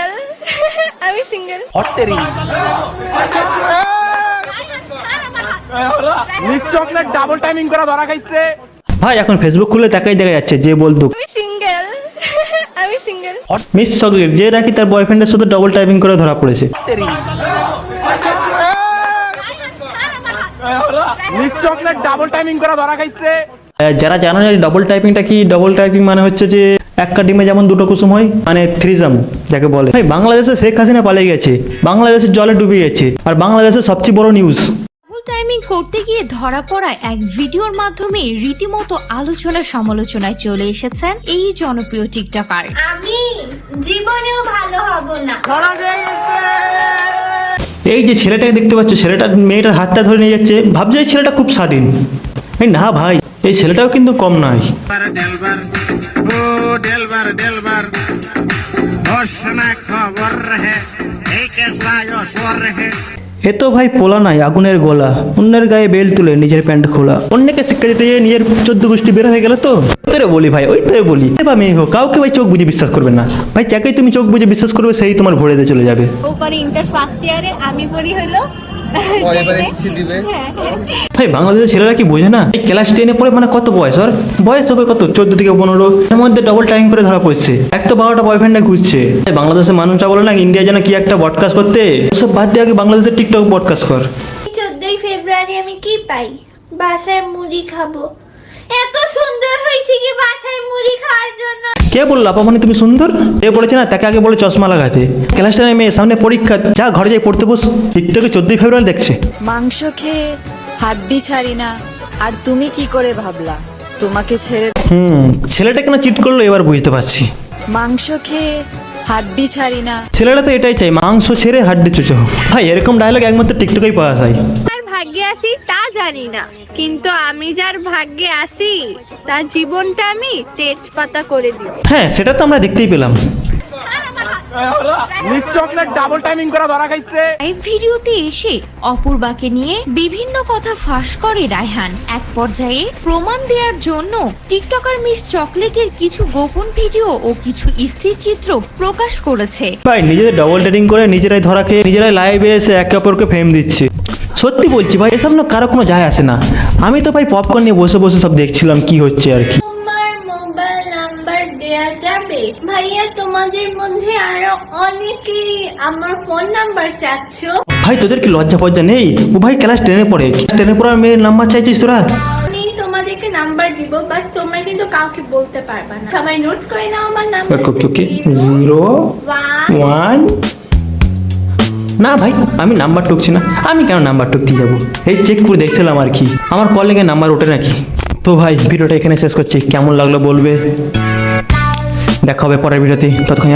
Single আমি single হটটেরি miss chocolate double timing করা ধরা খাইছে ভাই এখন ফেসবুক খুলে তাকাই দেখা যাচ্ছে যে বলতো আমি সিঙ্গেল আমি সিঙ্গেল মিস চকলেট যে নাকি তার বয়ফ্রেন্ডের সাথে ডবল টাইপিং করে ধরা পড়েছে। মিস চকলেট ডাবল টাইমিং করা ধরা খাইছে। যারা জানো না ডবল টাইপিংটা কি, ডবল টাইপিং মানে হচ্ছে যে একটা ডিমে যেমন দুটো কুসুম হয়, মানে থ্রিজাম যাকে বলে। ভাই বাংলাদেশে শেখ হাসিনা পালিয়ে গেছে, বাংলাদেশের জলে ডুবে গেছে, আর বাংলাদেশের সবচেয়ে বড় নিউজ ডাবল টাইমিং করতে গিয়ে ধরা পড়া এক ভিডিওর মাধ্যমে রীতিমতো আলোচনা সমালোচনায় চলে এসেছেন এই জনপ্রিয় টিকটকার। আমি জীবনেও ভালো হব না। এই যে ছেলেটাকে দেখতে পাচ্ছ, ছেলেটা মেয়েটার হাতটা ধরে নিয়ে যাচ্ছে, ভাবছে এই ছেলেটা খুব স্বাধীন। এই না ভাই, এই ছেলেটাও কিন্তু কম নয়। এ তো ভাই পোলা নাই, আগুনের গোলা, অন্যের গায়ে বেল তুলে নিজের প্যান্ট খোলা, অন্যকে শিক্ষা দিতে গিয়ে নিজের 14 গোষ্ঠী বের হয়ে গেল। তো তোরে বলি ভাই, ওই তোরে বলি, বা মেয়ে হোক, কাউকে ভাই চোখ বুঝে বিশ্বাস করবে না ভাই। যাকে তুমি চোখ বুঝে বিশ্বাস করবে সেই তোমার ভরে দিয়ে চলে যাবে। ও পরে ইন্টার ফার্স্ট ইয়ারে, আমি পড়ি হলো ভাই বাংলাদেশের ছেলেরা কি বোঝে না, এই ক্লাস 10-এ পড়ে, মানে কত বয়স ওর? বয়স হবে কত, 14 থেকে 15, এর মধ্যে ডবল টাইম করে ধরা পড়ছে। এক তো 12টা বয়ফ্রেন্ডে ঘুরছে। বাংলাদেশের মানুষরা বলে না ইন্ডিয়া যেন কি একটা পডকাস্ট করতে, সব বাদ দিয়ে আগে বাংলাদেশের টিকটক পডকাস্ট কর। 14ই ফেব্রুয়ারি আমি কি পাই? বাসায় মুড়ি খাবো। এত সুন্দর হয়েছে কি বাসায় মুড়ি খাওয়ার জন্য? কে বললো আপা মানে তুমি সুন্দর? এ বলেছে না তাকে আগে বলে চশমা লাগাতে। ক্লাস 10-এ মেয়ে, সামনে পরীক্ষা, যা ঘরে যাই পড়তে বস। টিকটকে 14ই ফেব্রুয়ারি দেখছে। মাংস খেয়ে হাড্ডি ছাড়ি না, আর তুমি কি করে ভাবলা তোমাকে ছেড়ে? ছেলেটা কেন চিট করলো এবার বুঝতে পারছি। মাংস খেয়ে হাড্ডি ছাড়ি না। ছেলেটা তো এটাই চাই, মাংস ছেড়ে হাড্ডি চুচো। ভাই এরকম ডায়লগ একমাত্র টিকটকেই পাওয়া যায়। তার ভাগ্যে আছি তা জানি না, কিন্তু আমি যার ভাগ্যে আছি তার জীবনটা আমি তেজপাতা করে দিই। হ্যাঁ সেটা তো আমরা দেখতেই পেলাম। মিস চকলেট ডাবল টাইমিং করা ধরা খাইছে। এই ভিডিওতে এসে অপূর্বাকে নিয়ে বিভিন্ন কথা ফাঁস করে রায়হান। এক পর্যায়ে প্রমাণ দেওয়ার জন্য টিকটকার মিস চকলেটের কিছু গোপন ভিডিও ও কিছু স্থিরচিত্র প্রকাশ করেছে। ভাই নিজেদের ডবল ডেটিং করে নিজেরাই ধরা খেয়ে নিজেরাই লাইভে এসে একে অপরকে ফেম দিচ্ছে। সত্যি বলছি ভাই, এসব না কারো কোনো যায় আসে না। আমি তো ভাই পপকর্ন নিয়ে বসে বসে সব দেখছিলাম কি হচ্ছে আর কি। তোমার মোবাইল নাম্বার দেয়া যাবে? ভাইয়া তোমাদের মধ্যে আরো অনেকেই আমার ফোন নাম্বার চাচ্ছ। ভাই তোদের কি লজ্জা ফজ্জা নেই? ও ভাই ক্লাস 10-এ পড়ে, ক্লাস 10-এ পড়ার মেয়ের নাম্বার চাইছিস তোরা? আমি তোমাদেরকে নাম্বার দিব, বাট তোমরা কিন্তু কাউকে বলতে পারবে না। সবাই নোট করে নাও আমার নাম্বার। ওকে 0 1 না ভাই আমি নাম্বার টুকছি না। আমি কেন নাম্বার টুকতে যাবো? এই চেক করে দেখছিলাম আর কি, আমার কলিংয়ে নাম্বার ওঠে নাকি। তো ভাই ভিডিওটা এখানে শেষ করছি, কেমন লাগলো বলবে। দেখা হবে পরের ভিডিওতে, ততক্ষণ